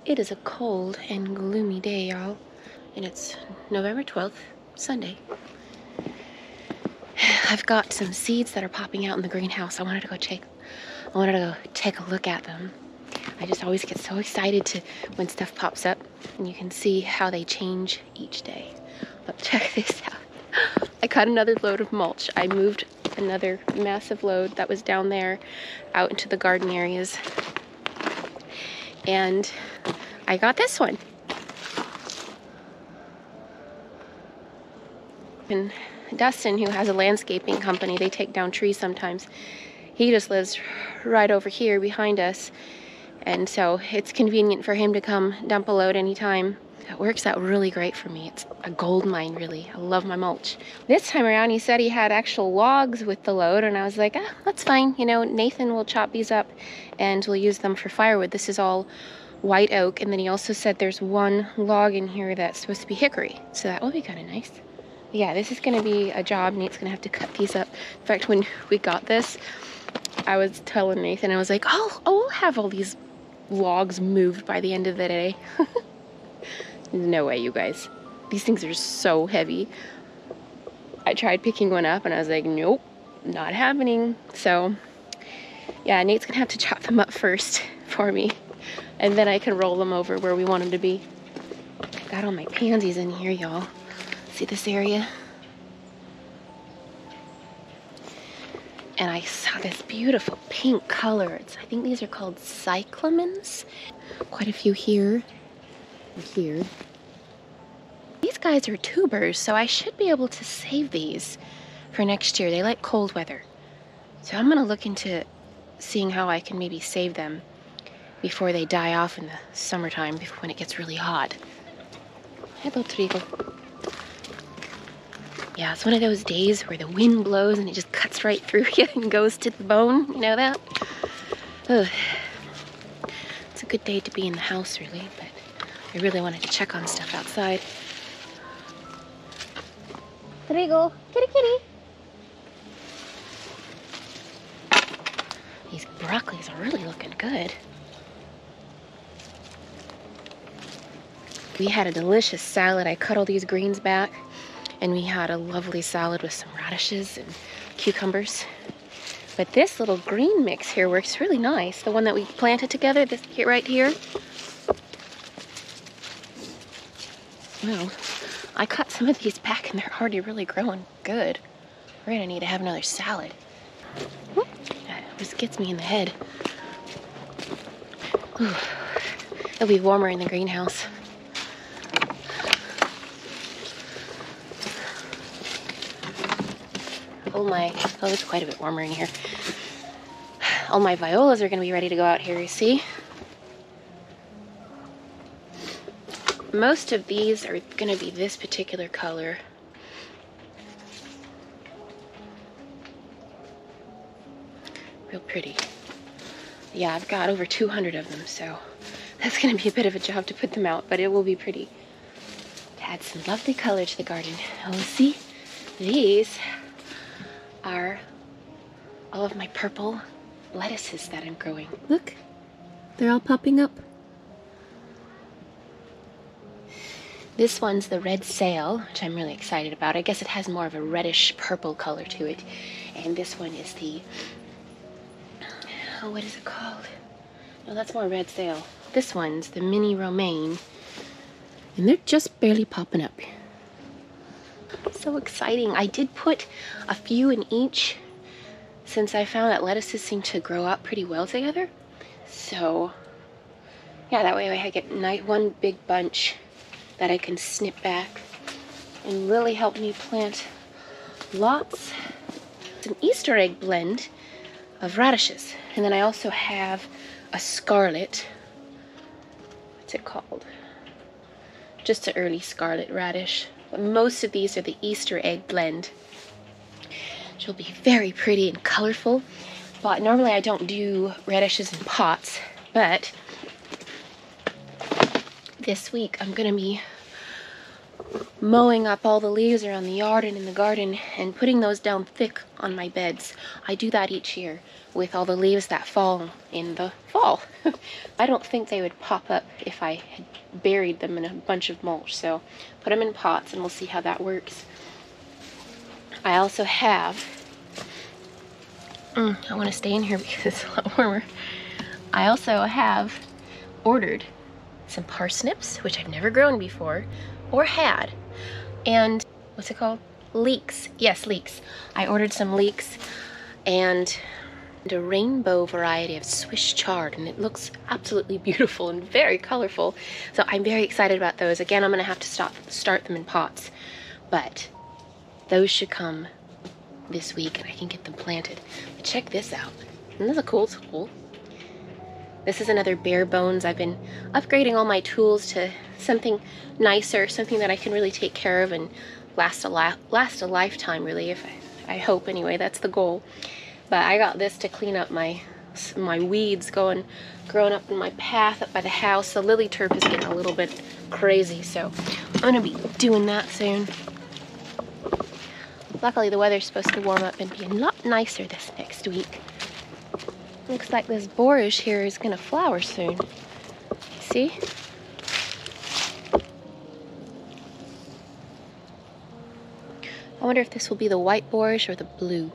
It is a cold and gloomy day, y'all. And it's November 12th, Sunday. I've got some seeds that are popping out in the greenhouse. I wanted to go take a look at them. I just always get so excited when stuff pops up, and you can see how they change each day. But check this out. I cut another load of mulch. I moved another massive load that was down there out into the garden areas. And I got this one. And Dustin, who has a landscaping company, they take down trees sometimes. He just lives right over here behind us. And so it's convenient for him to come dump a load anytime. It works out really great for me. It's a gold mine, really. I love my mulch. This time around, he said he had actual logs with the load, and I was like, that's fine. You know, Nathan will chop these up and we'll use them for firewood. This is all white oak, and then he also said there's one log in here that's supposed to be hickory, so that will be kind of nice. Yeah, this is going to be a job. Nate's going to have to cut these up. In fact, when we got this, I was telling Nathan, I was like, we'll have all these logs moved by the end of the day. No way, you guys. These things are so heavy. I tried picking one up and I was like, nope, not happening. So yeah, Nate's gonna have to chop them up first for me, and then I can roll them over where we want them to be. Got all my pansies in here, y'all. See this area? And I saw this beautiful pink color. I think these are called cyclamens. Quite a few here and here. These guys are tubers, so I should be able to save these for next year. They like cold weather. So I'm gonna look into seeing how I can maybe save them before they die off in the summertime, when it gets really hot. Hello, Trigo. Yeah, it's one of those days where the wind blows and it just cuts right through you and goes to the bone. You know that? Ugh. It's a good day to be in the house, really, but I really wanted to check on stuff outside. Trigo, kitty kitty. These broccolis are really looking good. We had a delicious salad. I cut all these greens back, and we had a lovely salad with some radishes and cucumbers. But this little green mix here works really nice. The one that we planted together, this here, right here. Well, I cut some of these back and they're already really growing good. We're gonna need to have another salad. Whoop. That just gets me in the head. Ooh. It'll be warmer in the greenhouse. It's quite a bit warmer in here. All my violas are gonna be ready to go out here, you see? Most of these are gonna be this particular color. Real pretty. Yeah, I've got over 200 of them, so that's gonna be a bit of a job to put them out, but it will be pretty. Add some lovely color to the garden. Oh, see? These are all of my purple lettuces that I'm growing. Look, they're all popping up. This one's the red sail, which I'm really excited about. I guess it has more of a reddish purple color to it. And this one is the, what is it called? No, that's more red sail. This one's the mini romaine, and they're just barely popping up. So exciting. I did put a few in each, since I found that lettuces seem to grow up pretty well together. So yeah, that way I get one big bunch that I can snip back, and Lily helped me plant lots. It's an Easter egg blend of radishes, and then I also have a scarlet, what's it called? Just an early scarlet radish. But most of these are the Easter egg blend, which will be very pretty and colorful. But normally I don't do radishes in pots, but this week I'm gonna be mowing up all the leaves around the yard and in the garden and putting those down thick on my beds. I do that each year with all the leaves that fall in the fall. I don't think they would pop up if I had buried them in a bunch of mulch, so put them in pots and we'll see how that works. I also have, I want to stay in here because it's a lot warmer. I also have ordered some parsnips, which I've never grown before or had, and what's it called? Leeks. Yes, leeks. I ordered some leeks and a rainbow variety of Swiss chard, and it looks absolutely beautiful and very colorful. So I'm very excited about those. Again, I'm gonna have to start them in pots, but those should come this week and I can get them planted. But check this out. Isn't this a cool tool? This is another bare bones. I've been upgrading all my tools to something nicer, something that I can really take care of and last a lifetime, really, if I hope anyway. That's the goal. But I got this to clean up my weeds growing up in my path up by the house. The lily turf is getting a little bit crazy, so I'm gonna be doing that soon. Luckily the weather's supposed to warm up and be a lot nicer this next week. Looks like this borage here is gonna flower soon. See? I wonder if this will be the white borage or the blue.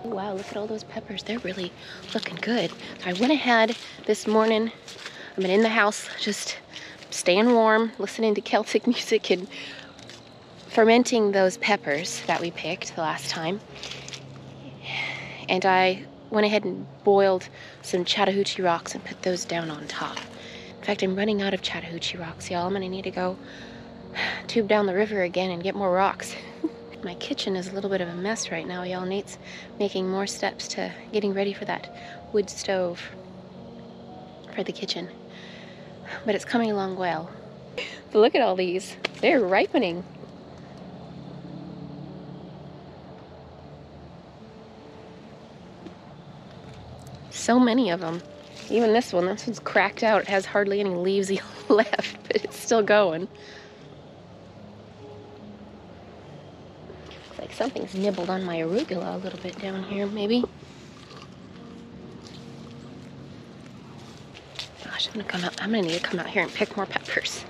Wow, look at all those peppers. They're really looking good. I went ahead this morning. I've been in the house just staying warm, listening to Celtic music and fermenting those peppers that we picked the last time. And I went ahead and boiled some Chattahoochee rocks and put those down on top. In fact, I'm running out of Chattahoochee rocks, y'all. I'm gonna need to go tube down the river again and get more rocks. My kitchen is a little bit of a mess right now, y'all. Nate's making more steps to getting ready for that wood stove for the kitchen. But it's coming along well. But look at all these. They're ripening. So many of them. Even this one's cracked out. It has hardly any leaves left, but it's still going. Looks like something's nibbled on my arugula a little bit down here, maybe. Gosh, I'm gonna need to come out here and pick more peppers.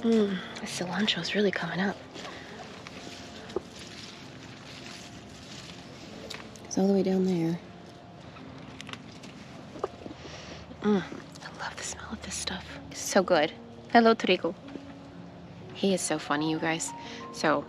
This cilantro's really coming up. It's all the way down there. I love the smell of this stuff. It's so good. Hello, Trigo. He is so funny, you guys. So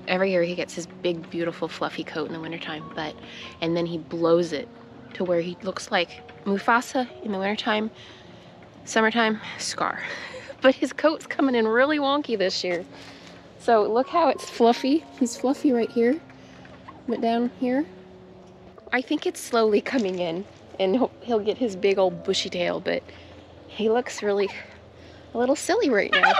every year he gets his big, beautiful, fluffy coat in the wintertime, and then he blows it to where he looks like Mufasa in the wintertime, summertime, Scar. But his coat's coming in really wonky this year. So look how it's fluffy. He's fluffy right here, but down here, I think it's slowly coming in. And he'll get his big old bushy tail, but he looks really a little silly right now.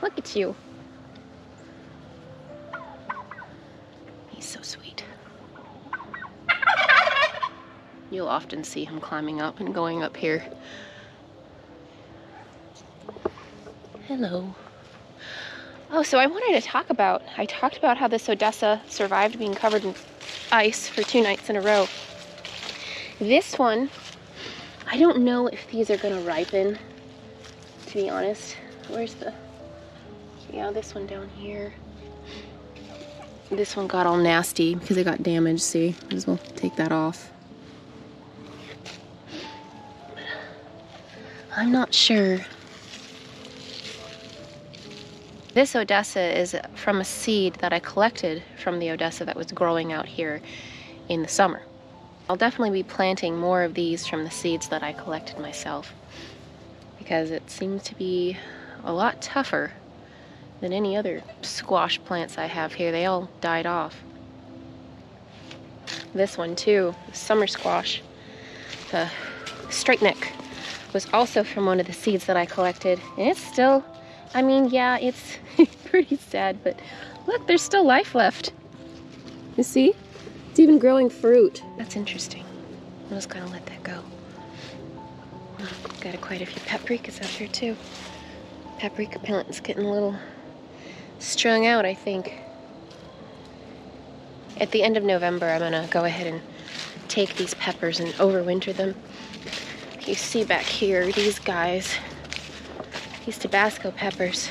Look at you. He's so sweet. You'll often see him climbing up and going up here. Hello. Oh, so I wanted to talk about, I talked about how this Odessa survived being covered in ice for 2 nights in a row. This one, I don't know if these are gonna ripen, to be honest. Where's the, yeah, this one down here. This one got all nasty because it got damaged, see? Might as well take that off. I'm not sure. This Odessa is from a seed that I collected from the Odessa that was growing out here in the summer. I'll definitely be planting more of these from the seeds that I collected myself because it seems to be a lot tougher than any other squash plants I have here. They all died off. This one too, the summer squash, the straight neck, was also from one of the seeds that I collected, and it's still, I mean, yeah, it's pretty sad, but look, there's still life left. You see? It's even growing fruit. That's interesting. I'm just gonna let that go. Got quite a few paprikas out here too. Paprika plant's getting a little strung out, I think. At the end of November, I'm gonna go ahead and take these peppers and overwinter them. You see back here, these guys, these Tabasco peppers,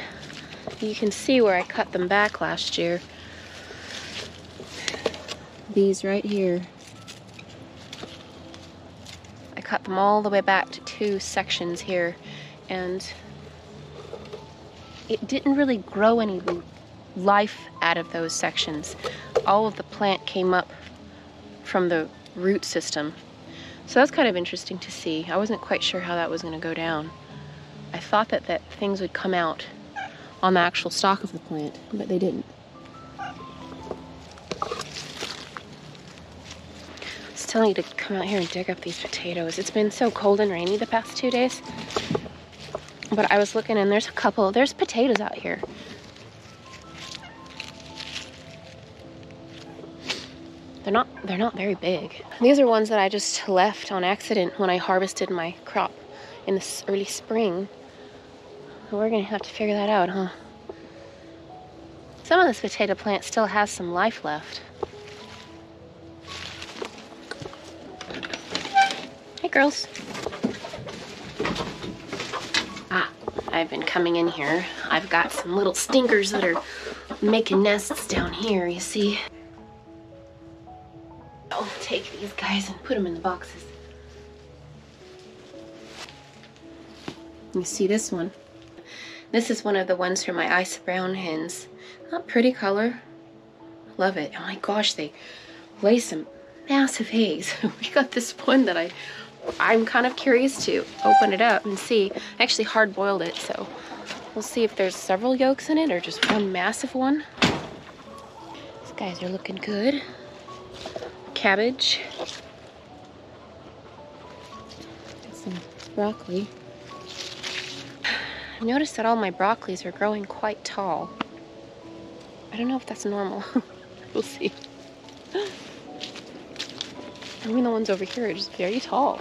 you can see where I cut them back last year. These right here, I cut them all the way back to 2 sections here, and it didn't really grow any life out of those sections. All of the plant came up from the root system. So that's kind of interesting to see. I wasn't quite sure how that was going to go down. I thought that things would come out on the actual stalk of the plant, but they didn't. Still need to come out here and dig up these potatoes. It's been so cold and rainy the past 2 days. But I was looking and there's potatoes out here. They're not very big. These are ones that I just left on accident when I harvested my crop in this early spring. We're gonna have to figure that out, huh? Some of this potato plant still has some life left. Hey, girls. I've been coming in here. I've got some little stinkers that are making nests down here, you see. I'll take these guys and put them in the boxes. You see this one? This is one of the ones from my ice brown hens. Not pretty color. Love it. Oh my gosh, they lay some massive eggs. We got this one that I'm kind of curious to open it up and see. I actually hard boiled it, so we'll see if there's several yolks in it or just one massive one. These guys are looking good. Cabbage. Some broccoli. I noticed that all my broccolis are growing quite tall. I don't know if that's normal. We'll see. I mean, the ones over here are just very tall.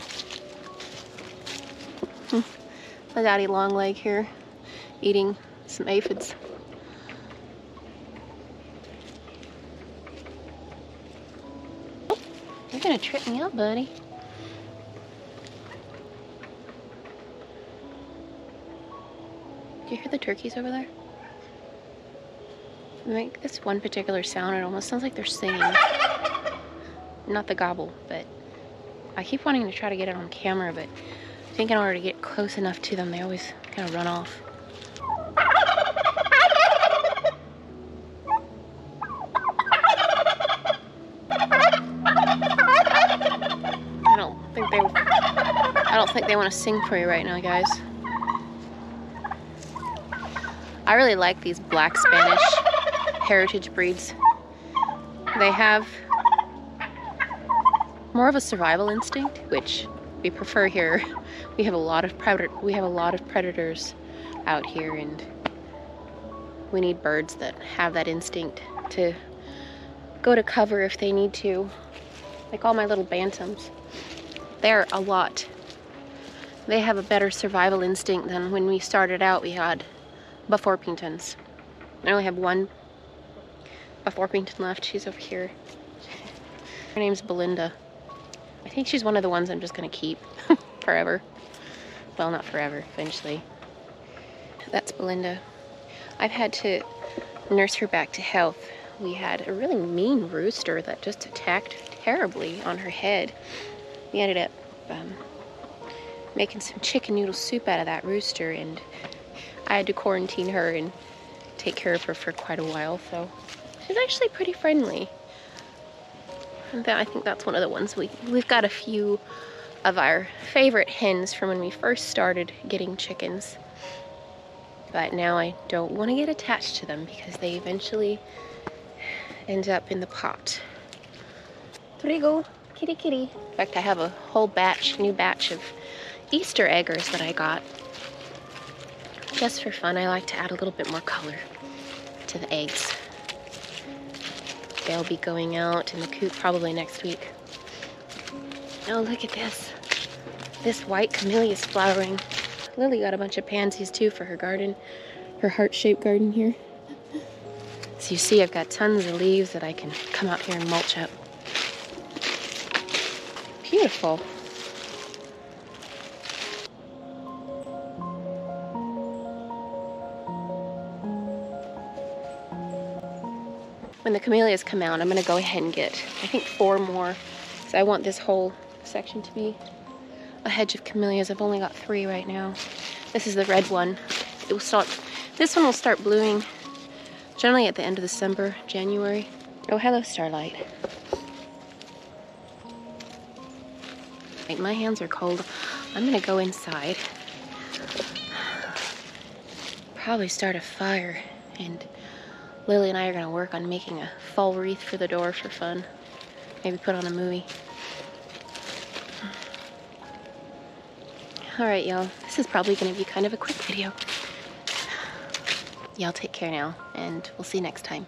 My daddy long leg here, eating some aphids. Oh, you're gonna trip me out, buddy. Do you hear the turkeys over there? They make this one particular sound. It almost sounds like they're singing. Not the gobble, but I keep wanting to try to get it on camera, but I think in order to get close enough to them, they always kind of run off. I don't think they want to sing for you right now, guys. I really like these black Spanish heritage breeds. They have more of a survival instinct, which we prefer here. We have a lot of predators out here, and we need birds that have that instinct to go to cover if they need to. Like all my little bantams. They're a lot. They have a better survival instinct than when we started out. We had Buff Orpingtons. I only have one Buff Orpington left. She's over here. Her name's Belinda. I think she's one of the ones I'm just gonna keep forever. Well, not forever, eventually. That's Belinda. I've had to nurse her back to health. We had a really mean rooster that just attacked terribly on her head. We ended up making some chicken noodle soup out of that rooster, and I had to quarantine her and take care of her for quite a while, so she's actually pretty friendly. And I think that's one of the ones we've got a few of our favorite hens from when we first started getting chickens. But now I don't want to get attached to them because they eventually end up in the pot. There you go, kitty kitty. In fact, I have a whole new batch of Easter eggers that I got. Just for fun, I like to add a little bit more color to the eggs. They'll be going out in the coop probably next week. Oh, look at this. This white camellia is flowering. Lily got a bunch of pansies too for her garden, her heart-shaped garden here. So you see I've got tons of leaves that I can come out here and mulch up. Beautiful. When the camellias come out, I'm gonna go ahead and get, I think, 4 more. So I want this whole section to be a hedge of camellias. I've only got 3 right now. This is the red one. It will start, this one will start blooming generally at the end of December, January. Oh, hello, Starlight. Right, my hands are cold. I'm gonna go inside. Probably start a fire, and Lily and I are gonna work on making a fall wreath for the door for fun. Maybe put on a movie. Alright, y'all. This is probably gonna be kind of a quick video. Y'all take care now, and we'll see you next time.